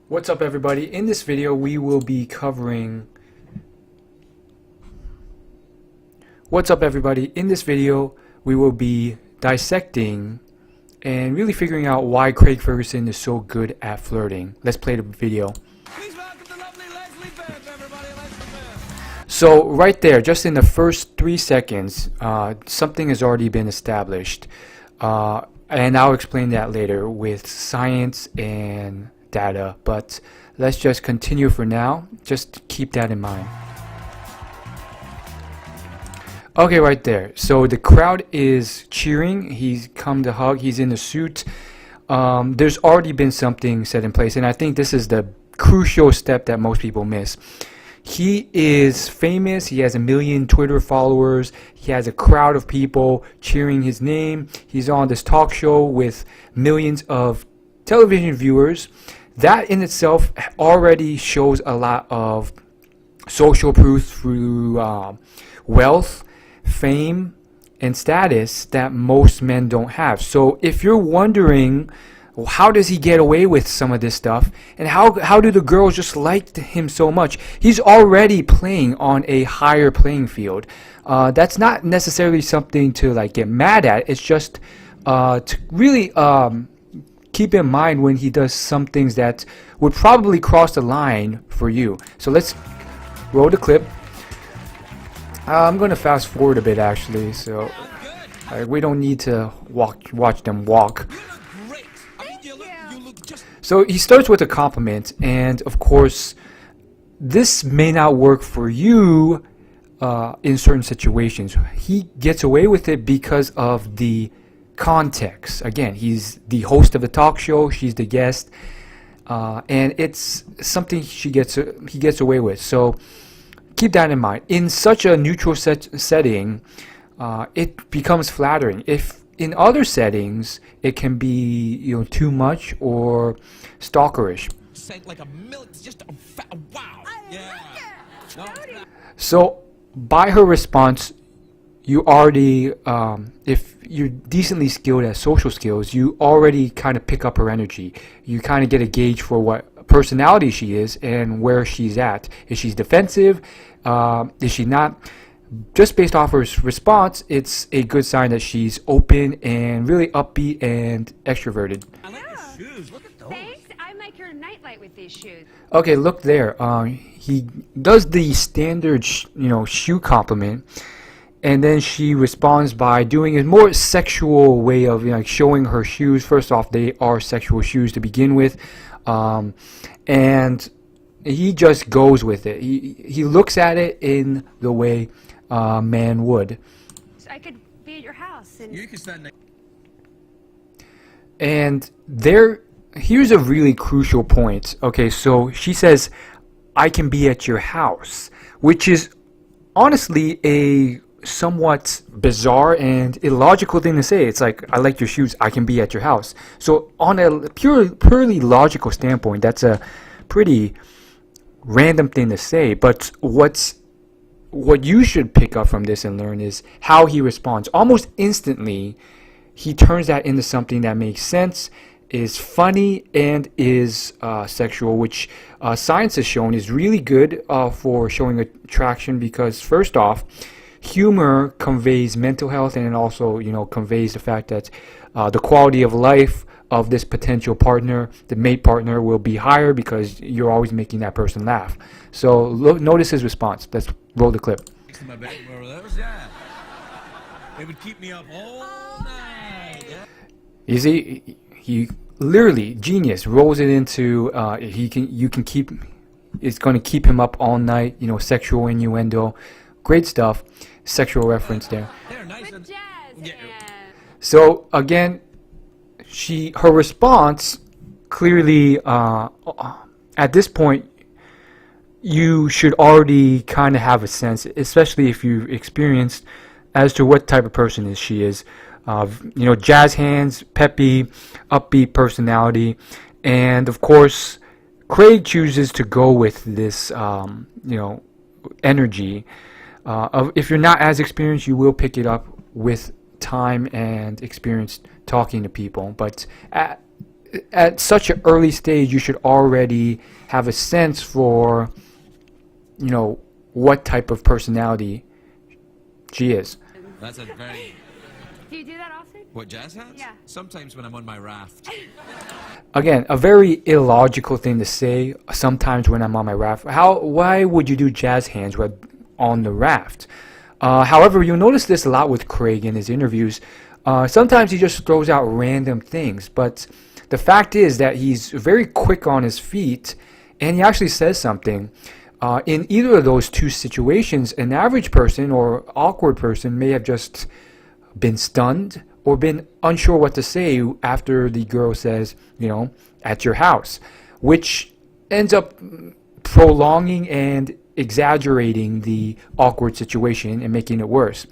What's up, everybody? In this video we will be covering dissecting and really figuring out why Craig Ferguson is so good at flirting. Let's play the video. Please welcome the lovely Leslie Bibb, everybody. Leslie Bibb. So right there, just in the first 3 seconds, something has already been established, and I'll explain that later with science and data, but let's just continue for now. Just keep that in mind. Okay, right there. So the crowd is cheering. He's come to hug. He's in a suit. There's already been something set in place, and I think this is the crucial step that most people miss. He is famous. He has 1 million Twitter followers. He has a crowd of people cheering his name. He's on this talk show with millions of television viewers. That in itself already shows a lot of social proof through wealth, fame, and status that most men don't have. So if you're wondering, well, how does he get away with some of this stuff, and how do the girls just like him so much? He's already playing on a higher playing field. That's not necessarily something to like get mad at. It's just to really keep in mind when he does some things that would probably cross the line for you. So let's roll the clip. I'm going to fast forward a bit actually, so we don't need to watch them walk. So he starts with a compliment, and of course this may not work for you in certain situations. He gets away with it because of the context. Again, he's the host of the talk show, she's the guest, and it's something he gets away with. So keep that in mind. In such a neutral setting, it becomes flattering. If in other settings it can be too much or stalkerish. Like just a wow. Yeah. So by her response, you already, if you're decently skilled at social skills, you already kind of pick up her energy. You kind of get a gauge for what personality she is and where she's at. Is she defensive? Is she not? Just based off her response, it's a good sign that she's open and really upbeat and extroverted. I like your shoes. Look at those. Thanks. I like your nightlight with these shoes. Okay, look there. He does the standard, shoe compliment. And then she responds by doing a more sexual way of showing her shoes. First off, they are sexual shoes to begin with, and he just goes with it. He looks at it in the way a man would. So I could be at your house and You can stand next. And here's a really crucial point. Okay, so she says, "I can be at your house," which is honestly a somewhat bizarre and illogical thing to say. It's like, "I like your shoes, I can be at your house." So on a purely logical standpoint, that's a pretty random thing to say. But what you should pick up from this and learn is how he responds. Almost instantly, he turns that into something that makes sense, is funny, and is sexual, which science has shown is really good for showing attraction, because first off, humor conveys mental health, and it also conveys the fact that the quality of life of this potential partner, the mate partner, will be higher because you're always making that person laugh. So notice his response. Let's roll the clip. Next to my bed, where those? Yeah. It would keep me up all night. Yeah. You see, he literally genius rolls it into it's going to keep him up all night. Sexual innuendo, great stuff, sexual reference there. They're nice. with jazz Yeah. hands. So again, her response clearly, at this point, you should already kind of have a sense, especially if you've experienced, as to what type of person she is. Jazz hands, peppy, upbeat personality, and of course, Craig chooses to go with this, energy. If you're not as experienced, you will pick it up with time and experience talking to people. But at such an early stage, you should already have a sense for, you know, what type of personality she is. That's a very... Do you do that often? What, jazz hands? Yeah. Sometimes when I'm on my raft. Again, a very illogical thing to say. Sometimes when I'm on my raft, why would you do jazz hands when on the raft? However, you'll notice this a lot with Craig in his interviews. Sometimes he just throws out random things, but the fact is that he's very quick on his feet, and he actually says something. In either of those two situations, an average person or awkward person may have just been stunned or been unsure what to say after the girl says, you know, at your house, which ends up prolonging and exaggerating the awkward situation and making it worse.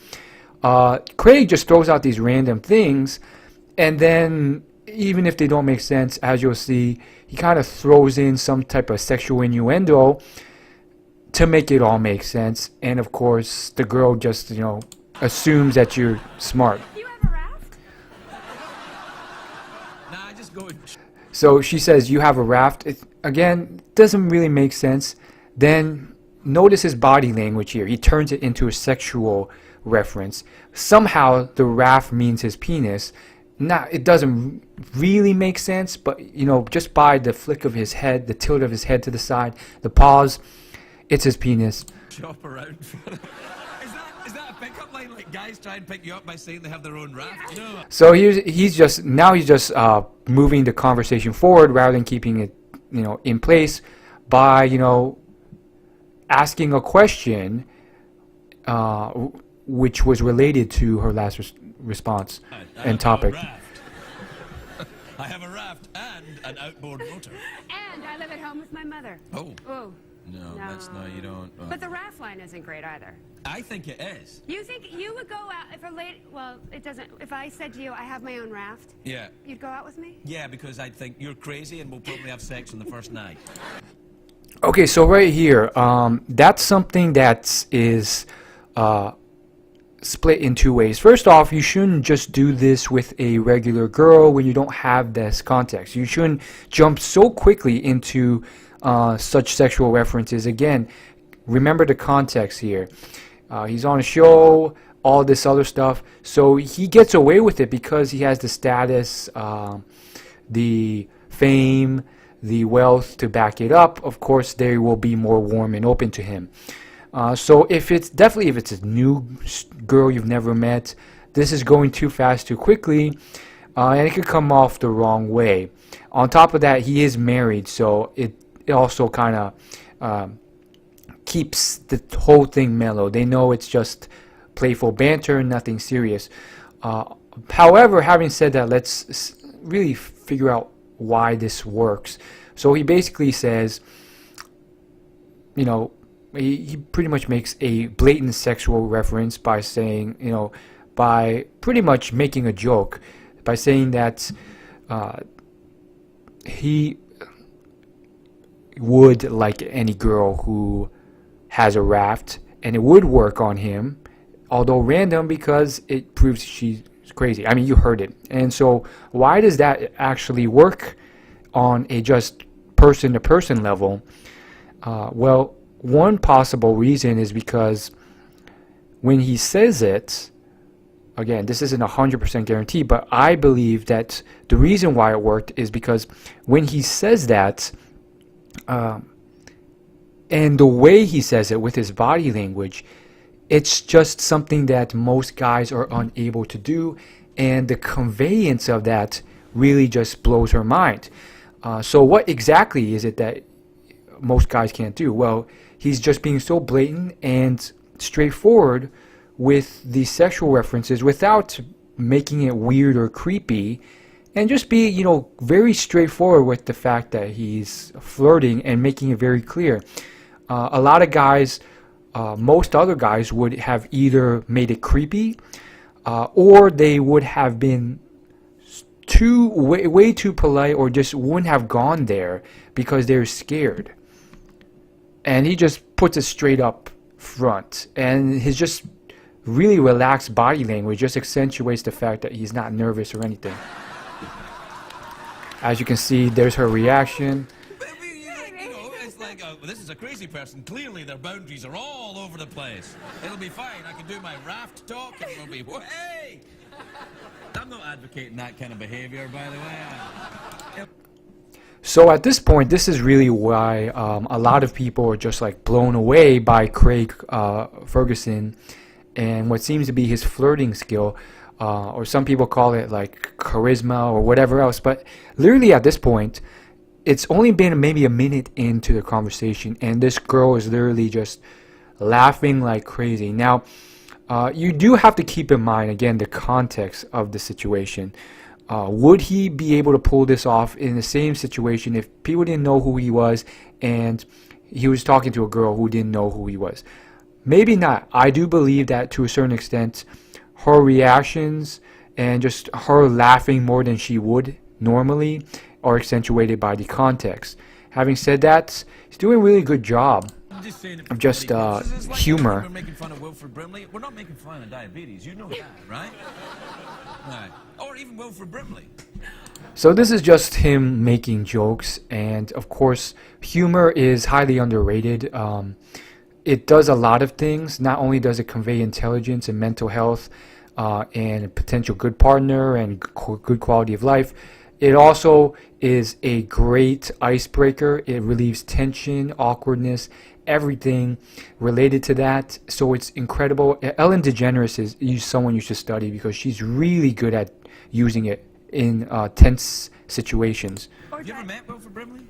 Craig just throws out these random things, and then even if they don't make sense, as you'll see, he kind of throws in some type of sexual innuendo to make it all make sense. And of course, the girl just, you know, assumes that you're smart. You have a raft? Nah, just go and... So she says, you have a raft. It, again, doesn't really make sense. Then notice his body language here. He turns it into a sexual reference. Somehow the raft means his penis. Now, it doesn't really make sense, but, you know, just by the flick of his head, the tilt of his head to the side, the pause, it's his penis. Shop around. Is that a pickup line? Like guys try and pick you up by saying they have their own raft? No. So he's just moving the conversation forward rather than keeping it, you know, in place by, you know, asking a question which was related to her last response and topic. I have a raft and an outboard motor. And I live at home with my mother. Oh. Oh. No, that's not, you don't. But the raft line isn't great either. I think it is. You think you would go out if a lady, well, it doesn't, if I said to you, I have my own raft, Yeah. you'd go out with me? Yeah, because I'd think you're crazy and we'll probably have sex on the first night. Okay, so right here, that's something that is split in two ways. First off, you shouldn't just do this with a regular girl when you don't have this context. You shouldn't jump so quickly into such sexual references. Again, remember the context here. He's on a show, all this other stuff. So he gets away with it because he has the status, the fame, the wealth to back it up. Of course, they will be more warm and open to him. So if it's a new girl you've never met, this is going too fast, too quickly, and it could come off the wrong way. On top of that, he is married, so it also kind of keeps the whole thing mellow. They know it's just playful banter, nothing serious. However, having said that, let's really figure out why this works. So he basically says, you know, he pretty much makes a blatant sexual reference by saying, you know, by pretty much making a joke, by saying that he would like any girl who has a raft, and it would work on him, although random, because it proves she's crazy. I mean, you heard it. And so why does that actually work on a just person-to-person level? Well, one possible reason is because when he says it, again, this isn't 100% guarantee, but I believe that the reason why it worked is because when he says that, and the way he says it with his body language, it's just something that most guys are unable to do, and the conveyance of that really just blows her mind. So what exactly is it that most guys can't do? Well, he's just being so blatant and straightforward with the sexual references without making it weird or creepy, and just be, you know, very straightforward with the fact that he's flirting and making it very clear. A lot of guys, most other guys would have either made it creepy or they would have been way too polite, or just wouldn't have gone there because they're scared. And he just puts it straight up front, and his just really relaxed body language just accentuates the fact that he's not nervous or anything. As you can see, there's her reaction. But you know, it's like, well, this is a crazy person. Clearly, their boundaries are all over the place. It'll be fine. I can do my raft talk, and it'll be, hey! I'm not advocating that kind of behavior, by the way. So at this point, this is really why a lot of people are just like blown away by Craig Ferguson and what seems to be his flirting skill, or some people call it like charisma or whatever else. But literally at this point, it's only been maybe a minute into the conversation, and this girl is literally just laughing like crazy. Now, you do have to keep in mind, again, the context of the situation. Would he be able to pull this off in the same situation if people didn't know who he was and he was talking to a girl who didn't know who he was? Maybe not. I do believe that to a certain extent, her reactions and just her laughing more than she would normally are accentuated by the context. Having said that, he's doing a really good job of just humor. We're making fun of Wilfred Brimley. We're not making fun of diabetes. You know that, right? Right. Or even Wilfred Brimley. So this is just him making jokes, and of course, humor is highly underrated. It does a lot of things. Not only does it convey intelligence and mental health, and a potential good partner and good quality of life, it also is a great icebreaker. It relieves tension, awkwardness, everything related to that. So it's incredible. Ellen DeGeneres is someone you should study because she's really good at using it in tense situations. Have you ever met Wilfred Brimley?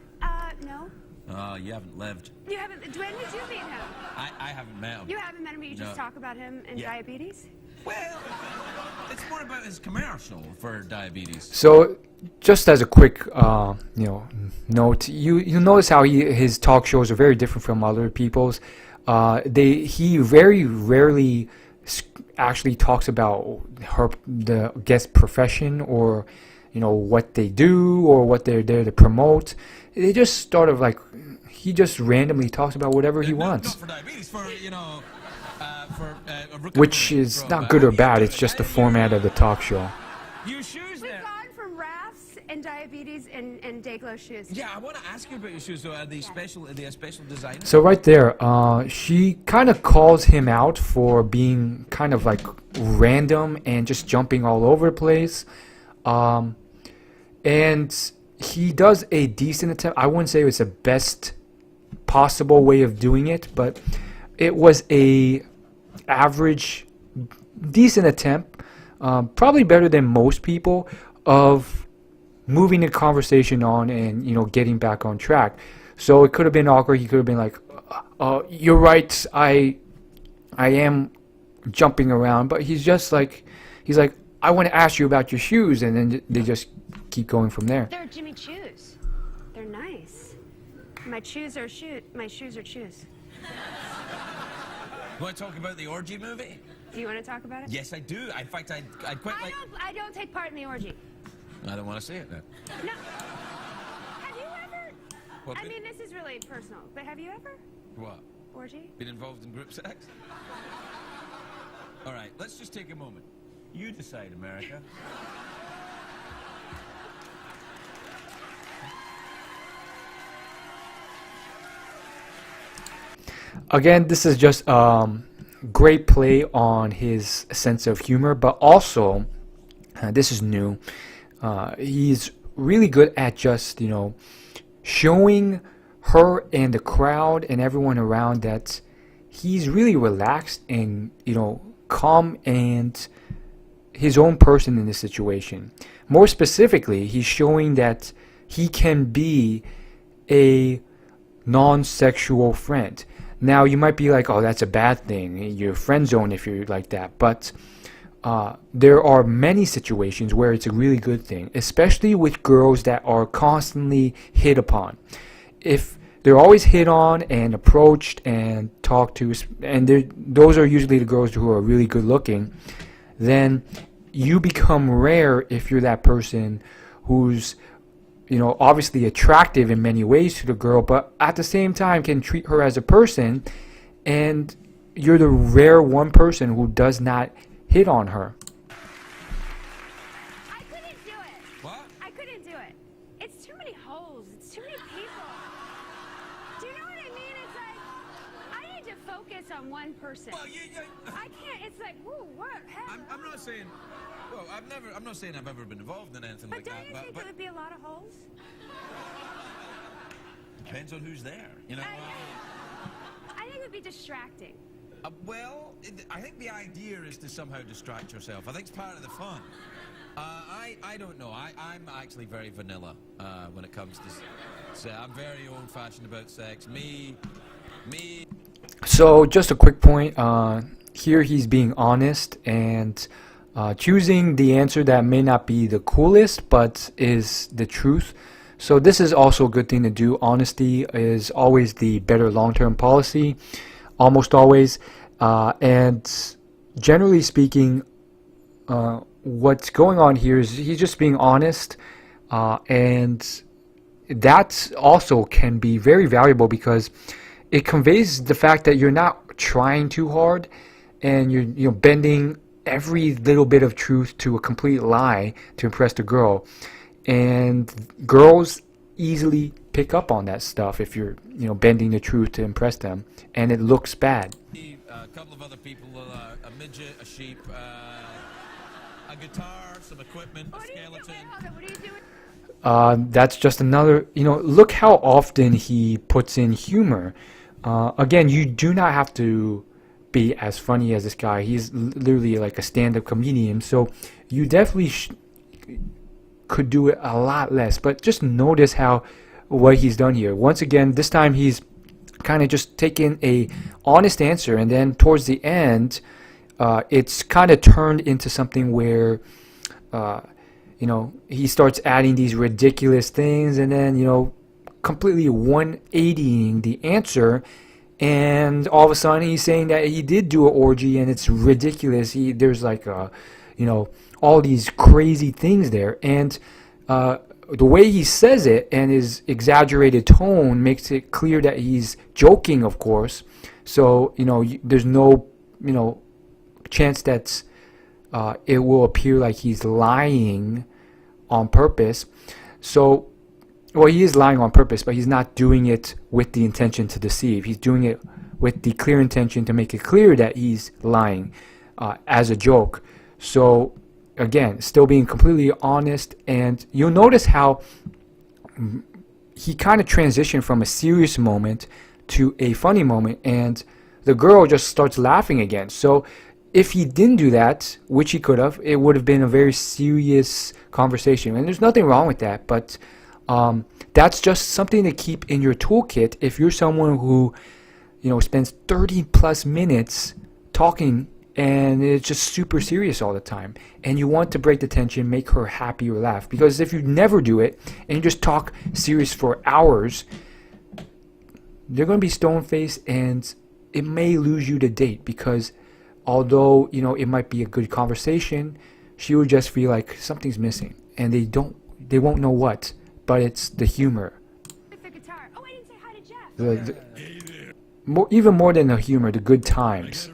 No. Oh, you haven't lived. You haven't. When did you meet him? I haven't met him. You haven't met him, but you just No. talk about him and diabetes? Well, it's more about his commercial for diabetes. So just as a quick note, you notice how his talk shows are very different from other people's. He very rarely actually talks about the guest profession, or what they do or what they're there to promote. They just sort of like, he just randomly talks about whatever he wants. Not for diabetes, for Which is not good or bad, it's just the format of the talk show. Your shoes We've there. gone from rafts and diabetes and Dayglow shoes. Yeah, I want to ask you about your shoes. So are they special design? So right there, she kind of calls him out for being kind of like random and just jumping all over the place. And he does a decent attempt. I wouldn't say it was the best possible way of doing it, but it was a average, decent attempt, probably better than most people, of moving the conversation on and getting back on track. So it could have been awkward. He could have been like, "You're right. I am jumping around," but he's like, "I want to ask you about your shoes," and then they just keep going from there. They're Jimmy Choos. They're nice. My shoes are shoes. You want to talk about the Orgy movie? Do you want to talk about it? Yes, I do. In fact, I'd quite like... I don't take part in the orgy. I don't want to see it then. No. Have you ever? What, I mean, this is really personal, but have you ever? What? Orgy? Been involved in group sex? All right, let's just take a moment. You decide, America. Again, this is just great play on his sense of humor, but also, this is new, he's really good at just, showing her and the crowd and everyone around that he's really relaxed and, calm and his own person in this situation. More specifically, he's showing that he can be a non-sexual friend. Now, you might be like, "Oh, that's a bad thing. You're friend zone if you're like that." But there are many situations where it's a really good thing, especially with girls that are constantly hit upon. If they're always hit on and approached and talked to, and those are usually the girls who are really good looking, then you become rare if you're that person who's obviously attractive in many ways to the girl, but at the same time can treat her as a person, and you're the rare one person who does not hit on her. I couldn't do it. What? I couldn't do it. focus on one person. Well, I can't. It's like, whoa, what? I'm not saying. Well, I'm not saying I've ever been involved in anything But like don't that. you think there would be a lot of holes? Depends on who's there. You know. I think it would be distracting. Well, I think the idea is to somehow distract yourself. I think it's part of the fun. I don't know. I'm actually very vanilla when it comes to sex. I'm very old-fashioned about sex. Me. So just a quick point. Here he's being honest and choosing the answer that may not be the coolest, but is the truth. So this is also a good thing to do. Honesty is always the better long-term policy, almost always. And generally speaking, what's going on here is he's just being honest, and that also can be very valuable because it conveys the fact that you're not trying too hard and you're bending every little bit of truth to a complete lie to impress the girl. And girls easily pick up on that stuff if you're bending the truth to impress them, and it looks bad. A couple of other people, a midget, a sheep, a guitar, some equipment, a skeleton. What are you doing? That's just another, look how often he puts in humor. Again, you do not have to be as funny as this guy. He's literally like a stand-up comedian, so you definitely could do it a lot less. But just notice what he's done here. Once again, this time he's kind of just taken a honest answer, and then towards the end, it's kind of turned into something where he starts adding these ridiculous things, and then completely 180ing the answer, and all of a sudden he's saying that he did do an orgy and it's ridiculous. There's like all these crazy things there, and the way he says it and his exaggerated tone makes it clear that he's joking, of course. So there's no chance that it will appear like he's lying on purpose. So, well, he is lying on purpose, but he's not doing it with the intention to deceive. He's doing it with the clear intention to make it clear that he's lying as a joke. So, again, still being completely honest, and you'll notice how he kind of transitioned from a serious moment to a funny moment, and the girl just starts laughing again. So if he didn't do that, which he could have, it would have been a very serious conversation, and there's nothing wrong with that, but that's just something to keep in your toolkit if you're someone who spends 30 plus minutes talking and it's just super serious all the time, and you want to break the tension, make her happy or laugh. Because if you never do it and you just talk serious for hours, they're going to be stone-faced, and it may lose you the date, because although it might be a good conversation, she would just feel like something's missing, and they won't know what, but it's the humor. The guitar. Oh, I didn't say hi to Jeff. Even more than the humor, the good times.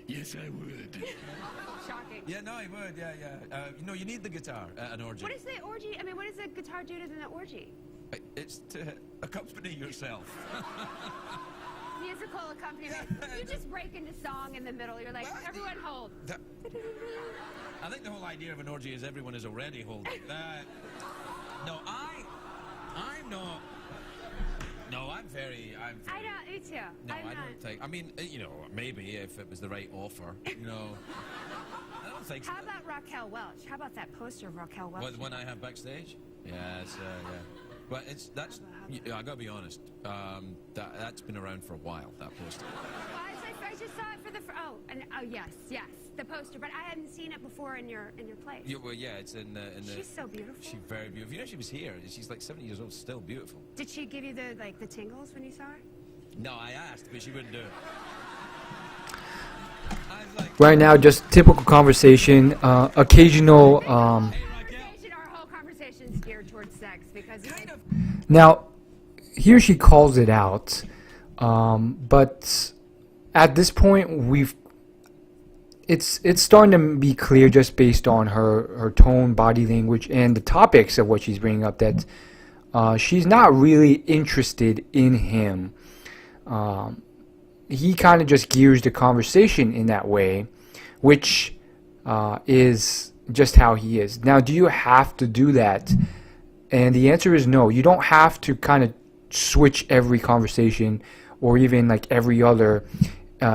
Yes, I would. Shocking. Yeah, no, I would. Yeah. You need the guitar at an orgy. What is the orgy? I mean, what does the guitar do to the orgy? It's to accompany yourself. Musical accompaniment. You just break into song in the middle. You're like, everyone hold. I think the whole idea of an orgy is everyone is already holding. No, I'm not. No, I'm very. I know, me too. No, I don't think. I mean, maybe if it was the right offer. I don't think so. How about Raquel Welch? How about that poster of Raquel Welch? What, the one I have backstage? Yes, yeah. But I gotta be honest. That's been around for a while. That poster. I just saw it for the. Yes, the poster. But I hadn't seen it before in your place. Yeah, it's in the. She's so beautiful. She's very beautiful. She was here. She's like 70 years old, still beautiful. Did she give you the tingles when you saw her? No, I asked, but she wouldn't do it. Right now, just typical conversation, occasional. Our whole conversation's geared towards sex because. Now, here she calls it out, but at this point, it's starting to be clear just based on her tone, body language, and the topics of what she's bringing up that she's not really interested in him. He kind of just gears the conversation in that way, which is just how he is. Now, do you have to do that? And the answer is no. You don't have to kind of switch every conversation or even like every other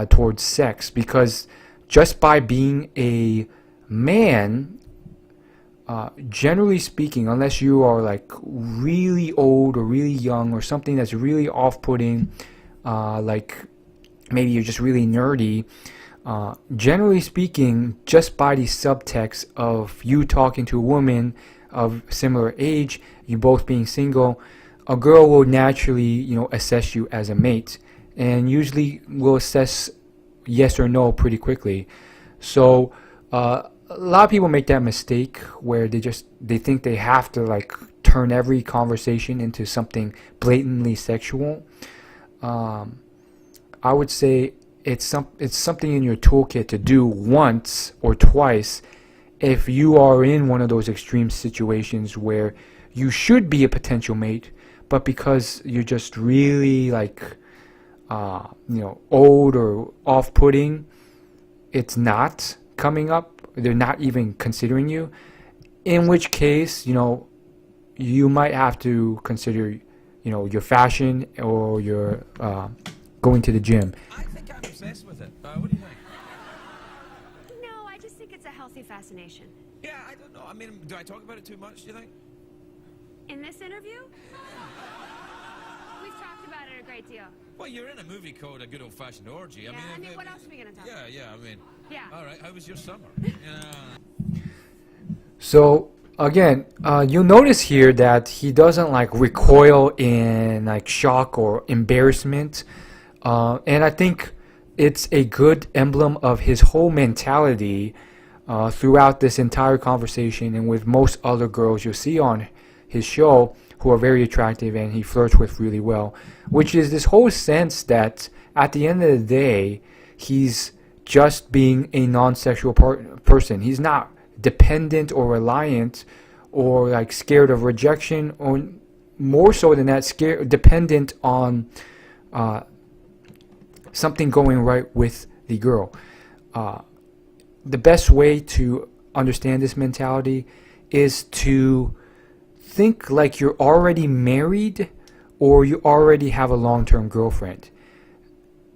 towards sex, because just by being a man, generally speaking, unless you are like really old or really young or something that's really off-putting, like maybe you're just really nerdy, generally speaking, just by the subtext of you talking to a woman of similar age, you both being single, a girl will naturally, assess you as a mate, and usually will assess yes or no pretty quickly. So a lot of people make that mistake where they think they have to like turn every conversation into something blatantly sexual. I would say it's something in your toolkit to do once or twice if you are in one of those extreme situations where you should be a potential mate, but because you're just really like old or off-putting, it's not coming up. They're not even considering you. In which case, you might have to consider, your fashion or your going to the gym. I think I'm obsessed with it. What do you think? No, I just think it's a healthy fascination. Yeah, I don't know. I mean, do I talk about it too much, do you think? In this interview? We've talked about it a great deal. Well, you're in a movie called A Good Old-Fashioned Orgy. Yeah, I mean, what else are we going to talk about? Yeah, I mean... Yeah. All right, how was your summer? So again, you'll notice here that he doesn't like recoil in like shock or embarrassment, and I think it's a good emblem of his whole mentality throughout this entire conversation, and with most other girls you'll see on his show who are very attractive and he flirts with really well, which is this whole sense that at the end of the day he's just being a non-sexual person. He's not dependent or reliant or like scared of rejection, or more so than that, dependent on something going right with the girl. The best way to understand this mentality is to think like you're already married or you already have a long-term girlfriend,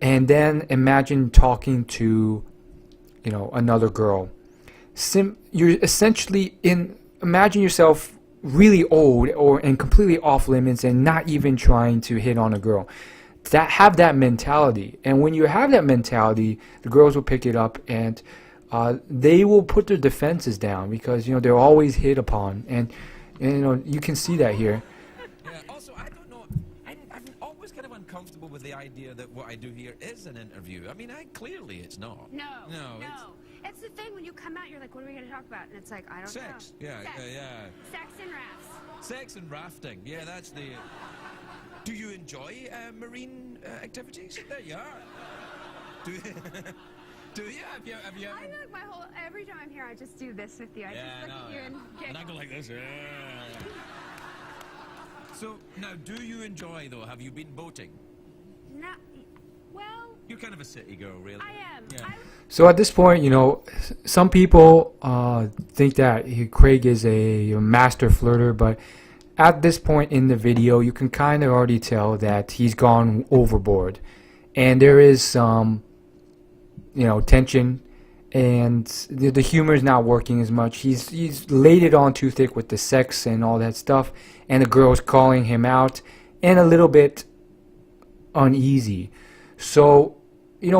and then imagine talking to another girl. You're essentially imagine yourself really old and completely off limits and not even trying to hit on a girl. Have that mentality, and when you have that mentality, the girls will pick it up and they will put their defenses down, because they're always hit upon, and you can see that here. Yeah, also, I don't know, I'm always kind of uncomfortable with the idea that what I do here is an interview. I mean, clearly it's not. No. No. It's the thing when you come out, you're like, what are we going to talk about? And it's like, I don't know. Sex. Yeah, Sex. yeah. Sex and rafts. Sex and rafting. Yeah, that's the... Do you enjoy marine activities? There you are. Do you? Have you ever... I feel like every time I'm here, I just do this with you. I just look at you and giggle. And I go like this. Yeah. So, now, do you enjoy, though? Have you been boating? No, well... You're kind of a city girl, really. I am. Yeah. So at this point, some people think that Craig is a master flirter, but at this point in the video, you can kind of already tell that he's gone overboard, and there is some, tension, and the humor is not working as much. He's laid it on too thick with the sex and all that stuff, and the girl's calling him out, and a little bit uneasy. So,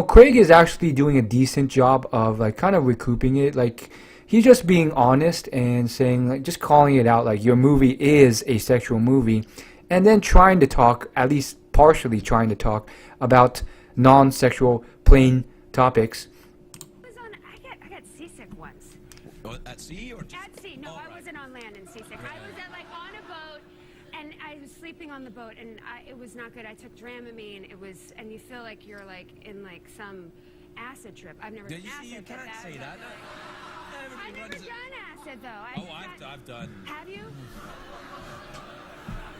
Craig is actually doing a decent job of like kind of recouping it. Like, he's just being honest and saying, like, just calling it out, like, your movie is a sexual movie, and then trying to talk, at least partially trying to talk about non-sexual plain topics. I got seasick once. At sea or just... At sea. No, I wasn't on land and seasick. I was on a boat, and I was sleeping on the boat, and it was not good. I took Dramamine. And you feel like you're like in like some acid trip. I've never Yeah, done you acid. see, you but can't say that. I've never done acid though. I've done. Have you?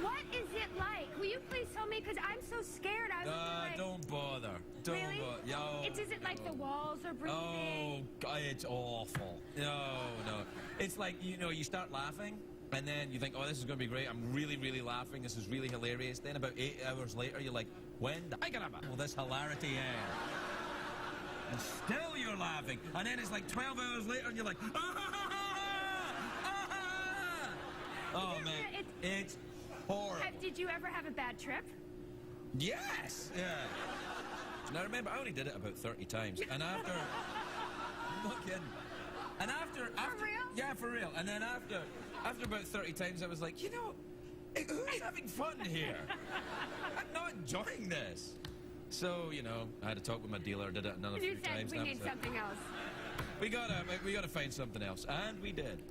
What is it like? Will you please tell me? Because I'm so scared. I was like, Don't bother. Don't really? bother. Yo, Is it like the walls are breathing? Oh, God, it's awful. No. It's like, you start laughing, and then you think, oh, this is going to be great. I'm really, really laughing. This is really hilarious. Then about 8 hours later, you're like, when I get will this hilarity end? And still you're laughing. And then it's like 12 hours later, and you're like, oh, man. It's horrible. Did you ever have a bad trip? Yes. Yeah. Now remember, I only did it about 30 times, and after, I'm not kidding. And after, For real? Yeah, for real. And then after about 30 times, I was like, who's having fun here? I'm not enjoying this. So, I had to talk with my dealer, did it another few You said times. we need something else. We gotta find something else, and we did.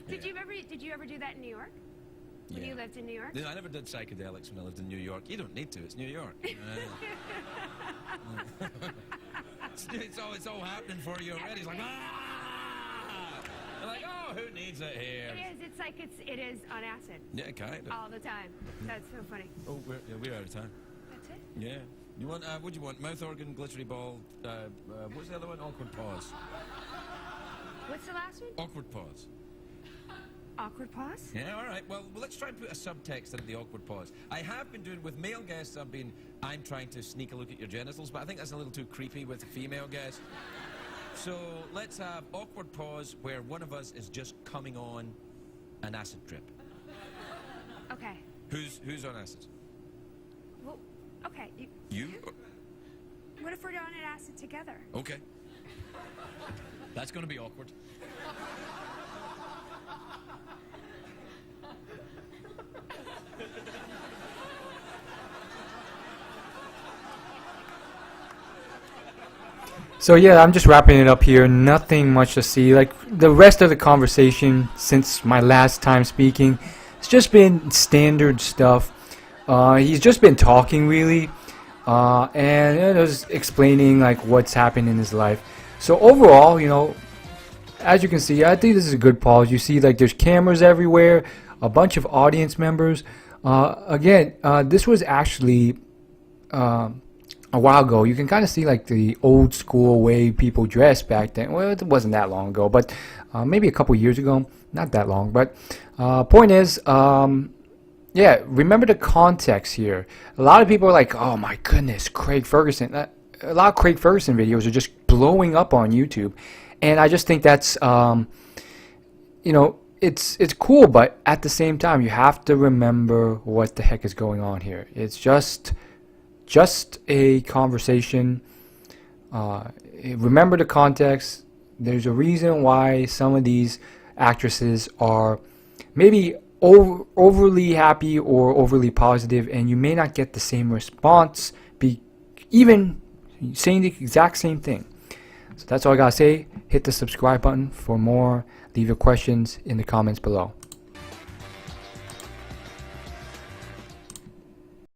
Did you ever do that in New York? When you lived in New York? I never did psychedelics when I lived in New York. You don't need to. It's New York. It's all happening for you already. It's like, You're like, oh, who needs it here? It is. It's like it is on acid. Yeah, kind of. All the time. That's so funny. Oh, we're out of time. That's it? Yeah. You want? What do you want? Mouth organ, glittery ball. What's the other one? Awkward pause. What's the last one? Awkward pause. Awkward pause? Yeah, all right. Well, let's try and put a subtext in the awkward pause. I have been doing with male guests. I'm trying to sneak a look at your genitals, but I think that's a little too creepy with a female guest. So let's have awkward pause where one of us is just coming on an acid trip. Okay. Who's on acid? Well, okay. You? What if we're on an acid together? Okay. That's going to be awkward. So yeah, I'm just wrapping it up here. Nothing much to see. Like the rest of the conversation since my last time speaking, it's just been standard stuff. He's just been talking really, and just explaining like what's happened in his life. So overall, as you can see, I think this is a good pause. You see like there's cameras everywhere, a bunch of audience members. Again, this was actually a while ago. You can kind of see like the old school way people dressed back then. Well, it wasn't that long ago, but maybe a couple years ago. Not that long, but point is, yeah, remember the context here. A lot of people are like, oh my goodness, Craig Ferguson. A lot of Craig Ferguson videos are just blowing up on YouTube, and I just think that's it's cool, but at the same time you have to remember what the heck is going on here. It's just a conversation. Remember the context. There's a reason why some of these actresses are maybe overly happy or overly positive, and you may not get the same response, even saying the exact same thing. So that's all I gotta say. Hit the subscribe button for more. Leave your questions in the comments below.